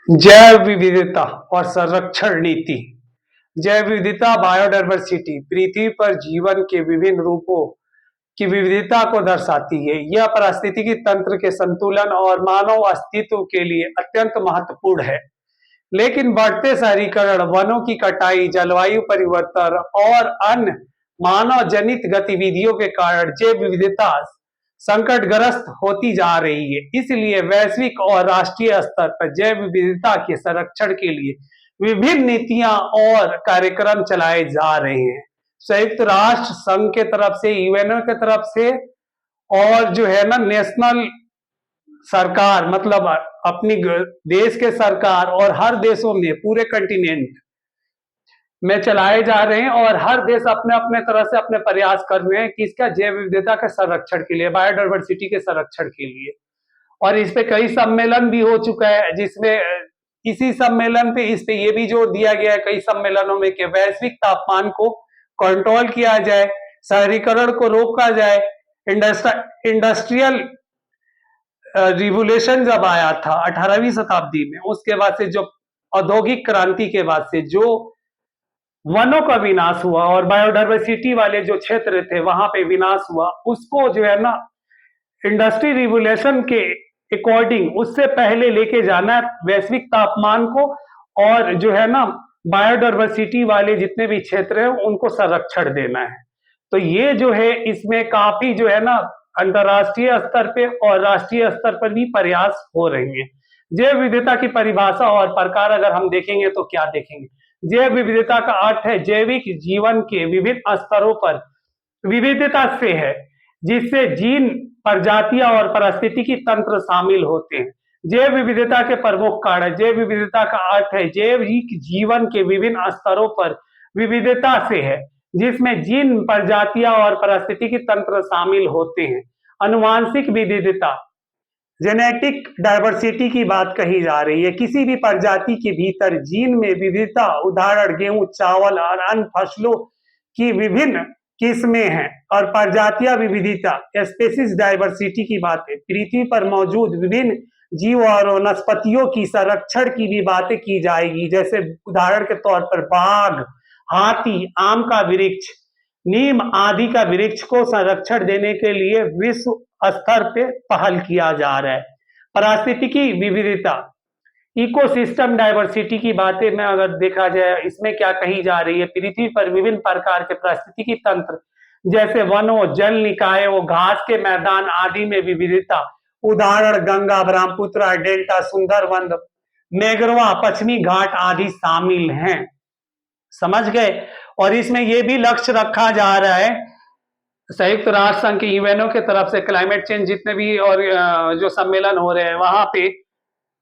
जैव विविधता और संरक्षण नीति। जैव विविधता बायोडायवर्सिटी पृथ्वी पर जीवन के विभिन्न रूपों की विविधता को दर्शाती है। यह पारिस्थितिकी तंत्र के संतुलन और मानव अस्तित्व के लिए अत्यंत महत्वपूर्ण है। लेकिन बढ़ते शहरीकरण, वनों की कटाई, जलवायु परिवर्तन और अन्य मानव जनित गतिविधियों के कारण जैव विविधता संकटग्रस्त होती जा रही है। इसलिए वैश्विक और राष्ट्रीय स्तर पर जैव विविधता के संरक्षण के लिए विभिन्न नीतियां और कार्यक्रम चलाए जा रहे हैं। संयुक्त राष्ट्र संघ के तरफ से, यूएनओ के तरफ से, और जो है ना नेशनल सरकार, मतलब अपनी देश के सरकार और हर देशों में, पूरे कंटिनेंट में चलाए जा रहे हैं। और हर देश अपने अपने तरह से अपने प्रयास कर रहे हैं कि इसका जैव विविधता के संरक्षण के लिए, बायोडायवर्सिटी के संरक्षण के लिए। और इस पे कई सम्मेलन भी हो चुका है, जिसमें इसी सम्मेलन पे इस पे ये भी जोर दिया गया है कई सम्मेलनों में कि वैश्विक तापमान को कंट्रोल किया जाए, शहरीकरण को रोका जाए। इंडस्ट्रियल रिवोल्यूशन जब आया था 18वीं शताब्दी में, उसके बाद से जो औद्योगिक क्रांति के बाद से जो वनों का विनाश हुआ और बायोडायवर्सिटी वाले जो क्षेत्र थे वहां पे विनाश हुआ, उसको जो है ना इंडस्ट्री रिवोल्यूशन के अकॉर्डिंग उससे पहले लेके जाना है वैश्विक तापमान को, और जो है ना बायोडायवर्सिटी वाले जितने भी क्षेत्र हैं उनको संरक्षण देना है। तो ये जो है इसमें काफी जो है ना अंतरराष्ट्रीय स्तर पे और राष्ट्रीय स्तर पर भी प्रयास हो रहे हैं। जैव विविधता की परिभाषा और प्रकार अगर हम देखेंगे तो क्या देखेंगे? जैव विविधता का अर्थ है जैविक जीवन के विभिन्न स्तरों पर विविधता से है, जिससे जीन, प्रजातियां और पारिस्थितिकी तंत्र शामिल होते हैं। जैव विविधता के प्रमुख कारक। जैव विविधता का अर्थ है जैविक जीवन के विभिन्न स्तरों पर विविधता से है, जिसमें जीन, प्रजातियां और पारिस्थितिकी तंत्र शामिल होते हैं। अनुवांशिक विविधता, जेनेटिक डायवर्सिटी की बात कही जा रही है। किसी भी प्रजाति के भीतर जीन में विविधता, उदाहरण गेहूं, चावल और अन्य फसलों की विभिन्न किस्में हैं। और प्रजातियां विविधता, स्पेसीज डायवर्सिटी की बात है। पृथ्वी पर मौजूद विभिन्न जीव और वनस्पतियों की संरक्षण की भी बातें की जाएगी, जैसे उदाहरण के तौर पर बाघ, हाथी, आम का वृक्ष, नीम आदि का वृक्ष को संरक्षण देने के लिए विश्व स्तर पे पहल किया जा रहा है। पारिस्थितिकी विविधता, इकोसिस्टम डायवर्सिटी की बातें में अगर देखा जाए, इसमें क्या कही जा रही है? पृथ्वी पर विभिन्न प्रकार के पारिस्थितिकी तंत्र जैसे वनों, जल निकायों, घास के मैदान आदि में विविधता, उदाहरण गंगा, ब्रह्मपुत्र डेल्टा, सुंदरवन, मैग्रोवा, पश्चिमी घाट आदि शामिल हैं। समझ गए? और इसमें यह भी लक्ष्य रखा जा रहा है संयुक्त राष्ट्र संघ के, यूएनओ के तरफ से, क्लाइमेट चेंज जितने भी और जो सम्मेलन हो रहे हैं वहां पे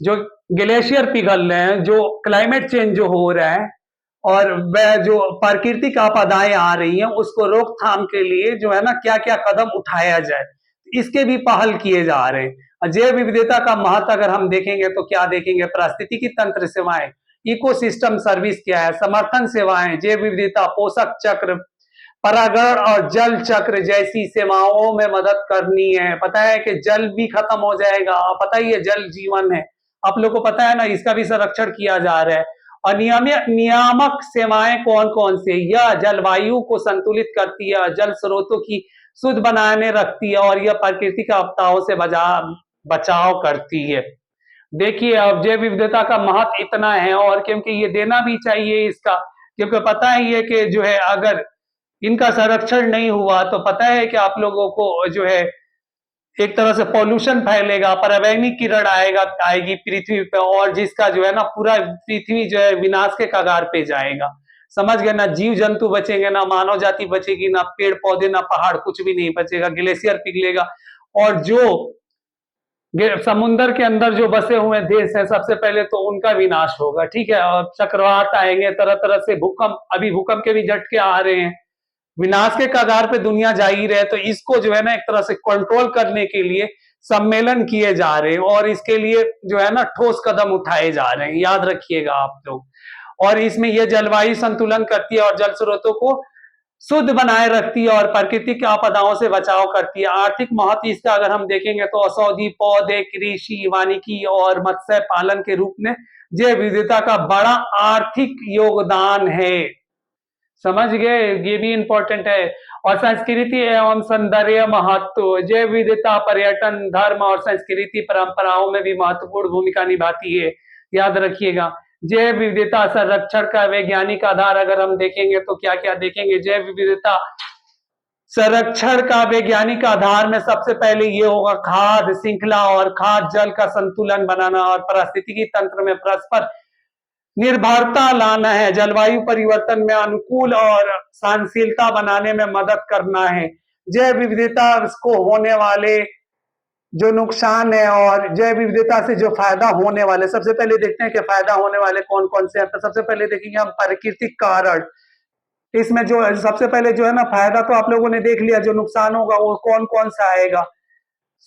जो ग्लेशियर पिघल रहे हैं, जो क्लाइमेट चेंज जो हो रहा है और वह जो प्राकृतिक आपदाएं आ रही हैं, उसको रोकथाम के लिए जो है ना क्या क्या कदम उठाया जाए, इसके भी पहल किए जा रहे हैं। जैव विविधता का महत्व अगर हम देखेंगे तो क्या देखेंगे? पारिस्थितिकी तंत्र सेवाएं, इकोसिस्टम सर्विस क्या है? समर्थन सेवाएं, जैव विविधता, पोषक चक्र, परागण और जल चक्र जैसी सेवाओं में मदद करनी है। पता है कि जल भी खत्म हो जाएगा, पता ही है जल जीवन है, आप लोगों को पता है ना, इसका भी संरक्षण किया जा रहा है। और नियामक सेवाएं कौन कौन से? यह जलवायु को संतुलित करती है, जल स्रोतों की शुद्ध बनाने रखती है, और यह प्राकृतिक आपदाओं से बचाव करती है। देखिए अब जैव विविधता का महत्व इतना है, और क्योंकि ये देना भी चाहिए इसका, क्योंकि पता ही है कि जो है अगर इनका संरक्षण नहीं हुआ तो पता है कि आप लोगों को जो है एक तरह से पॉल्यूशन फैलेगा, पराबैंगनी किरण आएगी पृथ्वी पे, और जिसका जो है ना पूरा पृथ्वी जो है विनाश के कगार पे जाएगा। समझ गए ना? जीव जंतु बचेंगे ना, मानव जाति बचेगी ना, पेड़ पौधे ना, पहाड़, कुछ भी नहीं बचेगा। ग्लेशियर पिघलेगा, और जो समुद्र के अंदर जो बसे हुए देश हैं सबसे पहले तो उनका विनाश होगा। ठीक है? और चक्रवात आएंगे, तरह तरह से भूकंप, अभी भूकंप के भी झटके आ रहे हैं, विनाश के कगार पे दुनिया जा ही रहे। तो इसको जो है ना एक तरह से कंट्रोल करने के लिए सम्मेलन किए जा रहे हैं, और इसके लिए जो है ना ठोस कदम उठाए जा रहे हैं, याद रखिएगा आप लोग। और इसमें यह जलवायु संतुलन करती है और जल स्रोतों को शुद्ध बनाए रखती है और प्राकृतिक आपदाओं से बचाव करती है। आर्थिक महत्व इसका अगर हम देखेंगे तो औषधि पौधे, कृषि, वानिकी और मत्स्य पालन के रूप में जैव विविधता का बड़ा आर्थिक योगदान है। समझ गए, ये भी इंपॉर्टेंट है। और संस्कृति एवं सौंदर्य महत्व, जैव विविधता पर्यटन, धर्म और संस्कृति परंपराओं में भी महत्वपूर्ण भूमिका निभाती है, याद रखिएगा। जैव विविधता संरक्षण का वैज्ञानिक आधार अगर हम देखेंगे तो क्या क्या देखेंगे, जैव विविधता संरक्षण का वैज्ञानिक आधार में सबसे पहले ये होगा खाद्य श्रृंखला और खाद्य जल का संतुलन बनाना और पारिस्थितिकी तंत्र में परस्पर निर्भरता लाना है, जलवायु परिवर्तन में अनुकूल और सहनशीलता बनाने में मदद करना है। जैव विविधता को होने वाले जो नुकसान है और जैव विविधता से जो फायदा होने वाले, सबसे पहले देखते हैं कि फायदा होने वाले कौन कौन से हैं। तो सबसे पहले देखेंगे हम प्राकृतिक कारण। इसमें जो सबसे पहले जो है ना फायदा तो आप लोगों ने देख लिया, जो नुकसान होगा वो कौन कौन सा आएगा।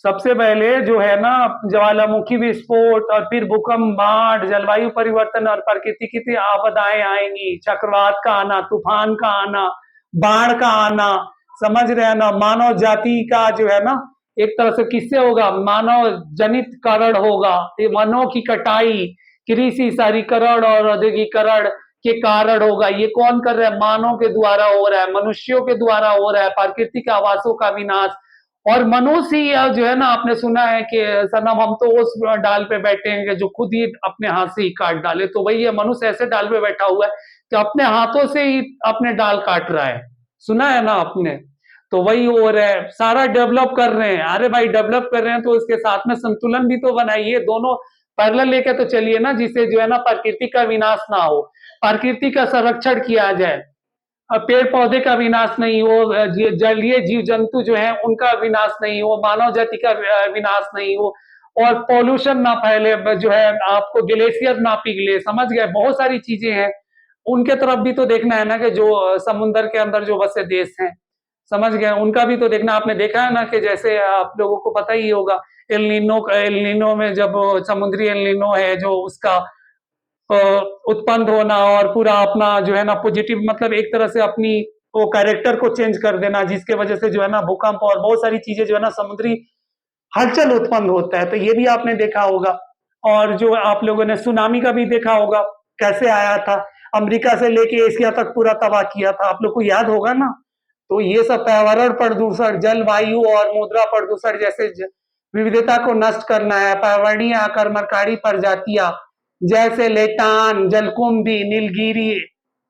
सबसे पहले जो है ना ज्वालामुखी विस्फोट और फिर भूकंप, बाढ़, जलवायु परिवर्तन और प्राकृतिक की आपदाएं आएंगी, चक्रवात का आना, तूफान का आना, बाढ़ का आना, समझ रहे हैं ना। मानव जाति का जो है ना एक तरह से किससे होगा, मानव जनित कारण होगा। ये वनों की कटाई, कृषि शहरीकरण और औद्योगिकरण के कारण होगा। ये कौन कर रहा है, मानव के द्वारा हो रहा है, मनुष्यों के द्वारा हो रहा है। प्राकृतिक आवासों का विनाश और मनुष्य जो है ना, आपने सुना है कि सनम हम तो उस डाल पे बैठे हैं जो खुद ही अपने हाथ से ही काट डाले। तो वही ये मनुष्य ऐसे डाल पे बैठा हुआ है कि अपने हाथों से ही अपने डाल काट रहा है, सुना है ना आपने। तो वही हो रहा है, सारा डेवलप कर रहे हैं। अरे भाई डेवलप कर रहे हैं तो इसके साथ में संतुलन भी तो बनाइए, दोनों पैरेलल लेके तो चलिए ना, जिससे जो है ना प्रकृति का विनाश ना हो, प्रकृति का संरक्षण किया जाए, पेड़ पौधे का विनाश नहीं हो, जलीय जीव जंतु जो है उनका विनाश नहीं हो, मानव जाति का विनाश नहीं हो, और पॉल्यूशन ना फैले, जो है आपको ग्लेशियर ना पिघले, समझ गए। बहुत सारी चीजें हैं, उनके तरफ भी तो देखना है ना, कि जो समुद्र के अंदर जो बसे देश हैं, समझ गए, उनका भी तो देखना। आपने देखा है ना कि जैसे आप लोगों को पता ही होगा एल नीनो में जब समुद्री एल नीनो है जो उसका उत्पन्न होना और पूरा अपना जो है ना पॉजिटिव, मतलब एक तरह से अपनी वो कैरेक्टर को चेंज कर देना, जिसके वजह से जो है ना भूकंप और बहुत सारी चीजें जो है ना समुद्री हलचल उत्पन्न होता है। तो ये भी आपने देखा होगा। और जो आप लोगों ने सुनामी का भी देखा होगा, कैसे आया था, अमेरिका से लेके एशिया तक पूरा तबाह किया था, आप लोग को याद होगा ना। तो ये सब पर्यावरण प्रदूषण, जलवायु और मुद्रा प्रदूषण जैसे विविधता को नष्ट करना है। पर्यावरणीय आक्रमणकारी प्रजातियां जैसे लेटान, जलकुंभी, नीलगिरी,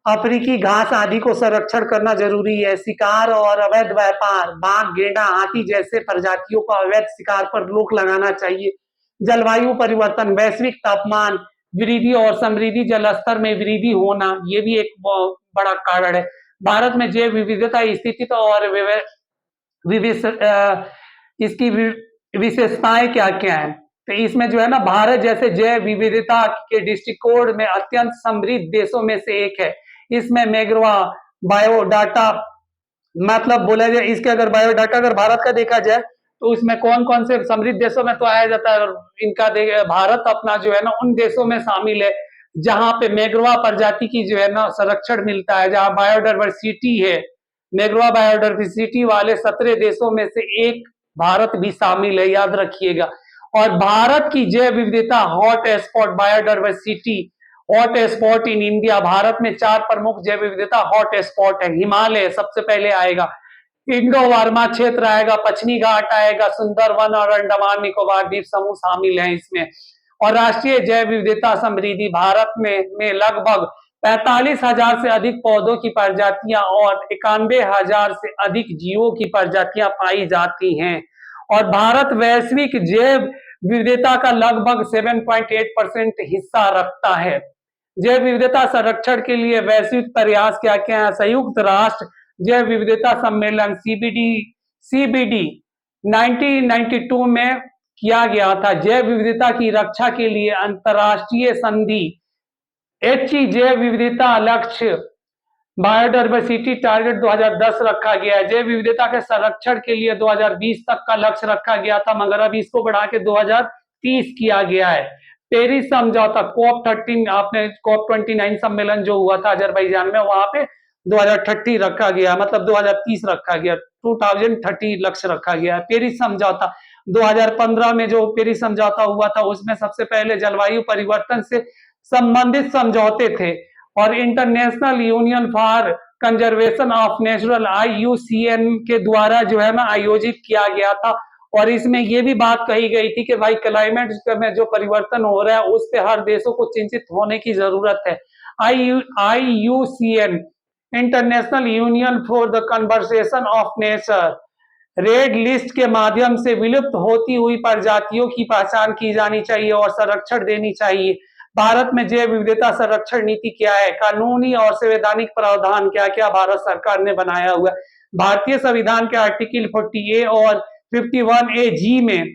अफ्रीकी घास आदि को संरक्षण करना जरूरी है। शिकार और अवैध व्यापार, बाघ, गेंडा, हाथी जैसे प्रजातियों का अवैध शिकार पर रोक लगाना चाहिए। जलवायु परिवर्तन, वैश्विक तापमान वृद्धि और समृद्धि जल स्तर में वृद्धि होना, ये भी एक बड़ा कारण है। भारत में जैव विविधता स्थिति तो और इसकी विशेषताएं क्या क्या है। तो इसमें जो है ना भारत जैसे जैव विविधता के दृष्टिकोण में अत्यंत समृद्ध देशों में से एक है। इसमें मैंग्रोव बायोडाटा, मतलब बोला जाए इसके अगर बायोडाटा अगर भारत का देखा जाए तो इसमें कौन कौन से समृद्ध देशों में तो आया जाता है, और इनका भारत अपना जो है ना उन देशों में शामिल है जहां पे मैंग्रोव प्रजाति की जो है ना संरक्षण मिलता है, जहां बायोडाइवर्सिटी है। मैंग्रोव बायोडाइवर्सिटी वाले 17 देशों में से एक भारत भी शामिल है, याद रखिएगा। और भारत की जैव विविधता hot spot biodiversity, hot spot in India, Bharat में 4 प्रमुख जैव विविधता हॉट स्पॉट है। हिमालय सबसे पहले आएगा, इंडो वर्मा क्षेत्र आएगा, पश्चिमी घाट आएगा, सुंदरवन और अंडमान निकोबार द्वीप समूह शामिल हैं इसमें। और राष्ट्रीय जैव विविधता समृद्धि, भारत में लगभग 45,000 से अधिक पौधों की प्रजातियां और 91,000 से अधिक जीवों की प्रजातियां पाई जाती हैं। और भारत वैश्विक जैव विविधता का लगभग 7.8% हिस्सा रखता है। जैव विविधता संरक्षण के लिए वैश्विक प्रयास क्या क्या है। संयुक्त राष्ट्र जैव विविधता सम्मेलन सीबीडी 1992 में किया गया था। जैव विविधता की रक्षा के लिए अंतरराष्ट्रीय संधि जैव विविधता लक्ष्य बायोडाइवर्सिटी टारगेट 2010 रखा गया है। जैव विविधता के संरक्षण के लिए 2020 तक का लक्ष्य रखा गया था, मगर अब इसको बढ़ा के 2030 किया गया है। पेरिस समझौता COP 13, आपने COP 29 सम्मेलन जो हुआ था अजरबैजान में, वहां पे 2030 रखा गया, मतलब 2030 रखा गया, 2030 लक्ष्य रखा गया। पेरिस समझौता 2015 में जो पेरिस समझौता हुआ था उसमें सबसे पहले जलवायु परिवर्तन से संबंधित समझौते थे और international union for conservation of natural IUCN के द्वारा जो है ना आयोजित किया गया था और इसमें यह भी बात कही गई थी कि भाई क्लाइमेट में जो परिवर्तन हो रहा है उस पे हर देशों को चिंतित होने की जरूरत है। IUCN international union for the conservation of nature red list के माध्यम से विलुप्त होती हुई प्रजातियों की पहचान की जानी चाहिए और संरक्षण देनी चाहिए। भारत में जैव विविधता संरक्षण नीति क्या है, कानूनी और संवैधानिक प्रावधान क्या क्या भारत सरकार ने बनाया हुआ है। भारतीय संविधान के आर्टिकल 40A और 51AG में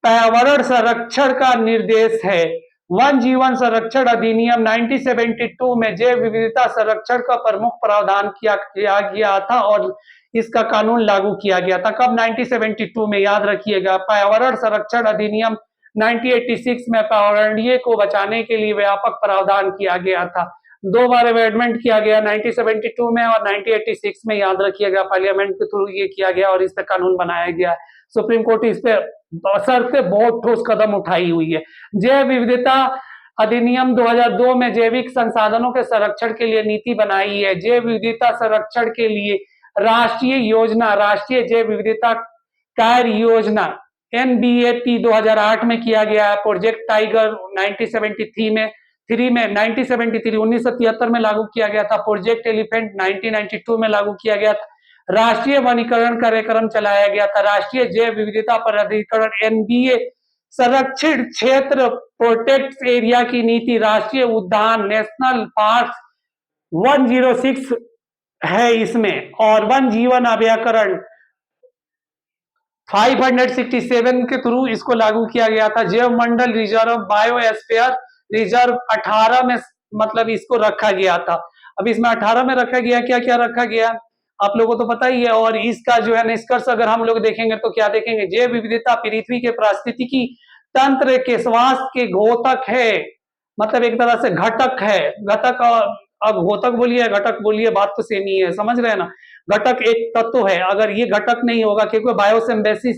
पर्यावरण संरक्षण का निर्देश है। वन जीवन संरक्षण अधिनियम 1972 में जैव विविधता संरक्षण का प्रमुख प्रावधान किया गया था और इसका कानून लागू किया गया था। कब? 1972 में, याद रखिएगा। पर्यावरण संरक्षण अधिनियम 1986 में पर्यावरणीय को बचाने के लिए व्यापक प्रावधान किया गया था। 2 बार अमेंडमेंट किया गया, 1972 में और 1986 में, याद रखिएगा। पार्लियामेंट के थ्रू ये किया गया और इस पर कानून बनाया गया। सुप्रीम कोर्ट इस पे असर से बहुत ठोस कदम उठाई हुई है। जैव विविधता अधिनियम 2002 में जैविक संसाधनों के संरक्षण के लिए नीति बनाई है। जैव विविधता संरक्षण के लिए राष्ट्रीय योजना, राष्ट्रीय जैव विविधता कार्य योजना NBAP 2008 में किया गया। प्रोजेक्ट टाइगर 1973 में 1973 में लागू किया गया था। प्रोजेक्ट एलिफेंट 1992 में लागू किया गया था। राष्ट्रीय वनीकरण कार्यक्रम चलाया गया था। राष्ट्रीय जैव विविधता प्राधिकरण NBA संरक्षित क्षेत्र प्रोटेक्ट एरिया की नीति, राष्ट्रीय उद्यान नेशनल पार्क 106 है इसमें और वन जीवन अभ्याकरण 567 के थ्रू इसको लागू किया गया था। जैव मंडल रिजर्व बायोस्फीयर रिजर्व 18 में मतलब इसको रखा गया था। अब इसमें 18 में रखा गया, क्या क्या रखा गया आप लोगों को तो पता ही है। और इसका जो है निष्कर्ष अगर हम लोग देखेंगे तो क्या देखेंगे, जैव विविधता पृथ्वी के पारिस्थितिकी तंत्र के स्वास्थ्य के घोतक है, मतलब एक तरह से घटक है। घटक, अब घोतक बोलिए घटक बोलिए, बात तो सेम ही है, समझ रहे हैं ना। घटक एक तत्व है, अगर ये घटक नहीं होगा, क्योंकि बायोसिम्बियोसिस